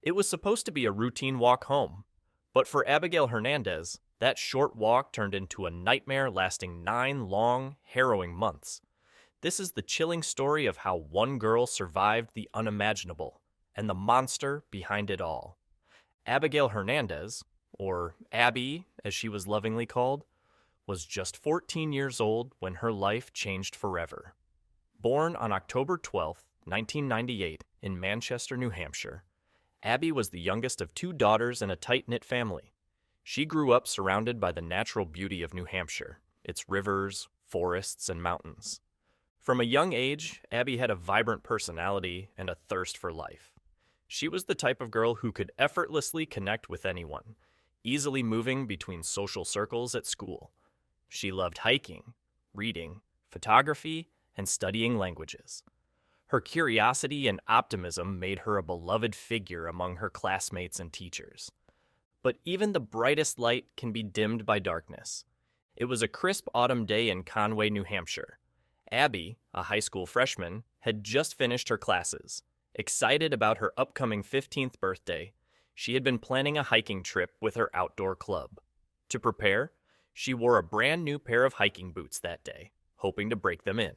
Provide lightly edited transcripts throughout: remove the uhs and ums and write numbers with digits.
It was supposed to be a routine walk home, but for Abigail Hernandez, that short walk turned into a nightmare lasting 9 long, harrowing months. This is the chilling story of how one girl survived the unimaginable and the monster behind it all. Abigail Hernandez, or Abby as she was lovingly called, was just 14 years old when her life changed forever. Born on October 12, 1998, in Manchester, New Hampshire, Abby was the youngest of 2 daughters in a tight-knit family. She grew up surrounded by the natural beauty of New Hampshire, its rivers, forests, and mountains. From a young age, Abby had a vibrant personality and a thirst for life. She was the type of girl who could effortlessly connect with anyone, easily moving between social circles at school. She loved hiking, reading, photography, and studying languages. Her curiosity and optimism made her a beloved figure among her classmates and teachers. But even the brightest light can be dimmed by darkness. It was a crisp autumn day in Conway, New Hampshire. Abby, a high school freshman, had just finished her classes. Excited about her upcoming 15th birthday, she had been planning a hiking trip with her outdoor club. To prepare, she wore a brand new pair of hiking boots that day, hoping to break them in.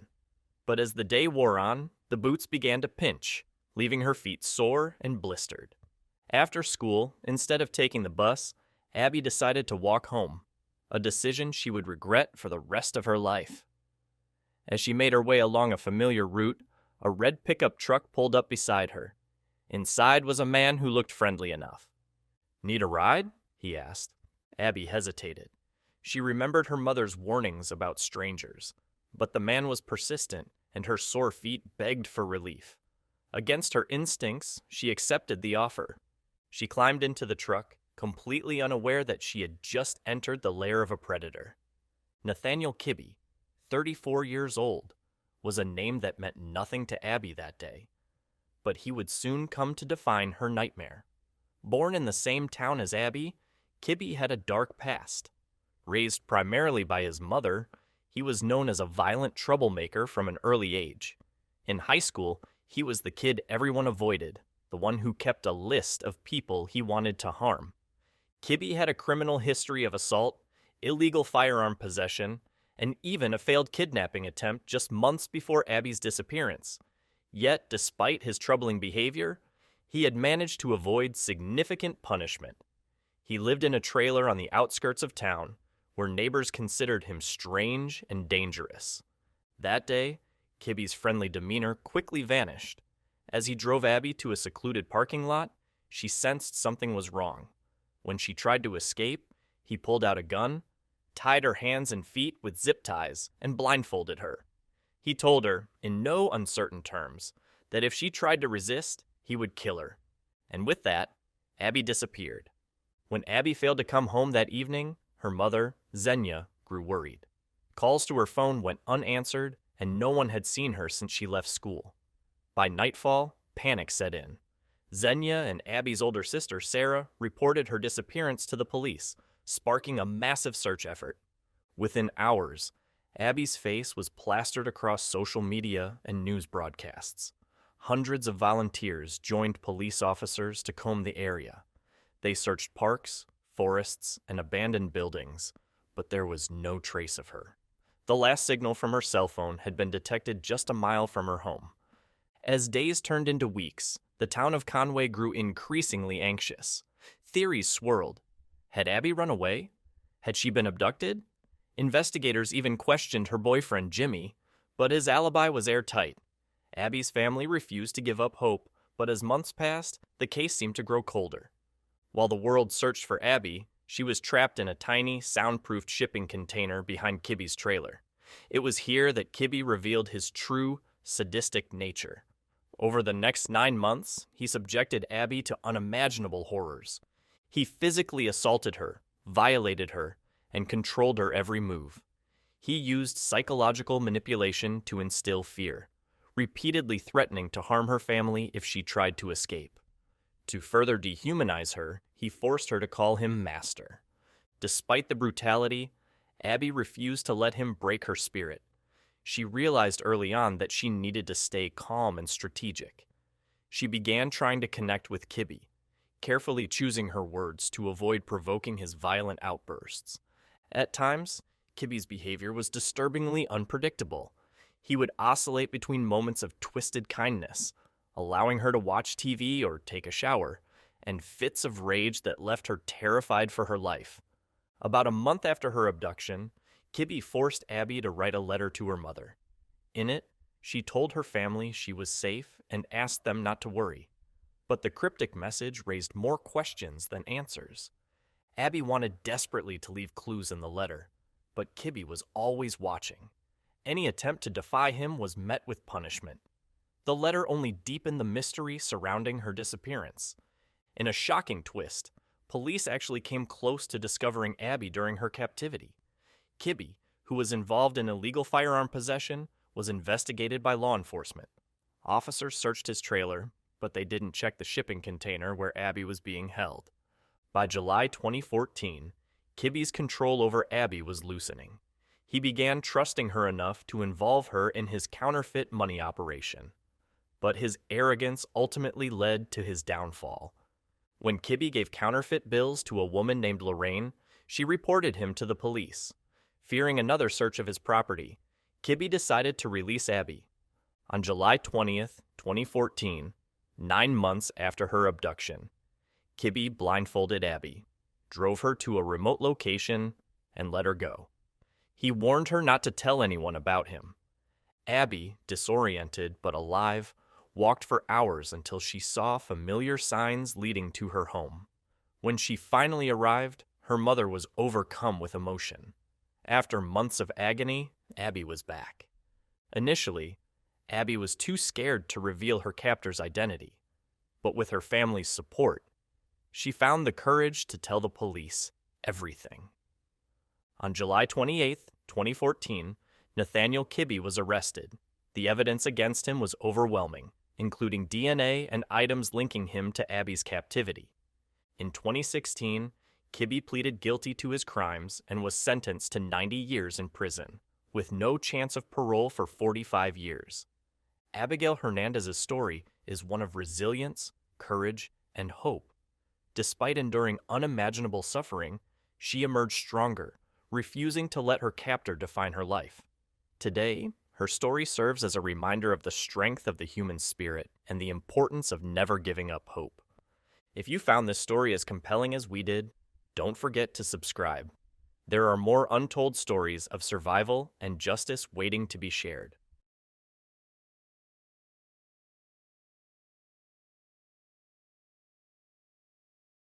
But as the day wore on, the boots began to pinch, leaving her feet sore and blistered. After school, instead of taking the bus, Abby decided to walk home, a decision she would regret for the rest of her life. As she made her way along a familiar route, a red pickup truck pulled up beside her. Inside was a man who looked friendly enough. "Need a ride?" he asked. Abby hesitated. She remembered her mother's warnings about strangers, but the man was persistent, and her sore feet begged for relief. Against her instincts, she accepted the offer. She climbed into the truck, completely unaware that she had just entered the lair of a predator. Nathaniel Kibbe, 34 years old, was a name that meant nothing to Abby that day. But he would soon come to define her nightmare. Born in the same town as Abby, Kibbe had a dark past. Raised primarily by his mother, he was known as a violent troublemaker from an early age. In high school, he was the kid everyone avoided, the one who kept a list of people he wanted to harm. Kibbe had a criminal history of assault, illegal firearm possession, and even a failed kidnapping attempt just months before Abby's disappearance. Yet, despite his troubling behavior, he had managed to avoid significant punishment. He lived in a trailer on the outskirts of town, where neighbors considered him strange and dangerous. That day, Kibbe's friendly demeanor quickly vanished. As he drove Abby to a secluded parking lot, she sensed something was wrong. When she tried to escape, he pulled out a gun, tied her hands and feet with zip ties, and blindfolded her. He told her, in no uncertain terms, that if she tried to resist, he would kill her. And with that, Abby disappeared. When Abby failed to come home that evening, her mother, Xenia, grew worried. Calls to her phone went unanswered, and no one had seen her since she left school. By nightfall, panic set in. Xenia and Abby's older sister, Sarah, reported her disappearance to the police, sparking a massive search effort. Within hours, Abby's face was plastered across social media and news broadcasts. Hundreds of volunteers joined police officers to comb the area. They searched parks, forests, and abandoned buildings, but there was no trace of her. The last signal from her cell phone had been detected just a mile from her home. As days turned into weeks, the town of Conway grew increasingly anxious. Theories swirled. Had Abby run away? Had she been abducted? Investigators even questioned her boyfriend, Jimmy, but his alibi was airtight. Abby's family refused to give up hope, but as months passed, the case seemed to grow colder. While the world searched for Abby, she was trapped in a tiny, soundproofed shipping container behind Kibbe's trailer. It was here that Kibbe revealed his true, sadistic nature. Over the next 9 months, he subjected Abby to unimaginable horrors. He physically assaulted her, violated her, and controlled her every move. He used psychological manipulation to instill fear, repeatedly threatening to harm her family if she tried to escape. To further dehumanize her, he forced her to call him master. Despite the brutality, Abby refused to let him break her spirit. She realized early on that she needed to stay calm and strategic. She began trying to connect with Kibbe. carefully choosing her words to avoid provoking his violent outbursts. At times, Kibby's behavior was disturbingly unpredictable. He would oscillate between moments of twisted kindness, allowing her to watch TV or take a shower, and fits of rage that left her terrified for her life. About a month after her abduction, Kibby forced Abby to write a letter to her mother. In it, she told her family she was safe and asked them not to worry. But the cryptic message raised more questions than answers. Abby wanted desperately to leave clues in the letter, but Kibby was always watching. Any attempt to defy him was met with punishment. The letter only deepened the mystery surrounding her disappearance. In a shocking twist, police actually came close to discovering Abby during her captivity. Kibby, who was involved in illegal firearm possession, was investigated by law enforcement. Officers searched his trailer, but they didn't check the shipping container where Abby was being held. By July 2014, Kibby's control over Abby was loosening. He began trusting her enough to involve her in his counterfeit money operation. But his arrogance ultimately led to his downfall. When Kibby gave counterfeit bills to a woman named Lorraine, she reported him to the police. Fearing another search of his property, Kibby decided to release Abby. On July 20th, 2014, 9 months after her abduction, Kibby blindfolded Abby, drove her to a remote location, and let her go. He warned her not to tell anyone about him. Abby, disoriented but alive, walked for hours until she saw familiar signs leading to her home. When she finally arrived, her mother was overcome with emotion. After months of agony, Abby was back. Initially, Abby was too scared to reveal her captor's identity, but with her family's support, she found the courage to tell the police everything. On July 28, 2014, Nathaniel Kibby was arrested. The evidence against him was overwhelming, including DNA and items linking him to Abby's captivity. In 2016, Kibby pleaded guilty to his crimes and was sentenced to 90 years in prison, with no chance of parole for 45 years. Abigail Hernandez's story is one of resilience, courage, and hope. Despite enduring unimaginable suffering, she emerged stronger, refusing to let her captor define her life. Today, her story serves as a reminder of the strength of the human spirit and the importance of never giving up hope. If you found this story as compelling as we did, don't forget to subscribe. There are more untold stories of survival and justice waiting to be shared.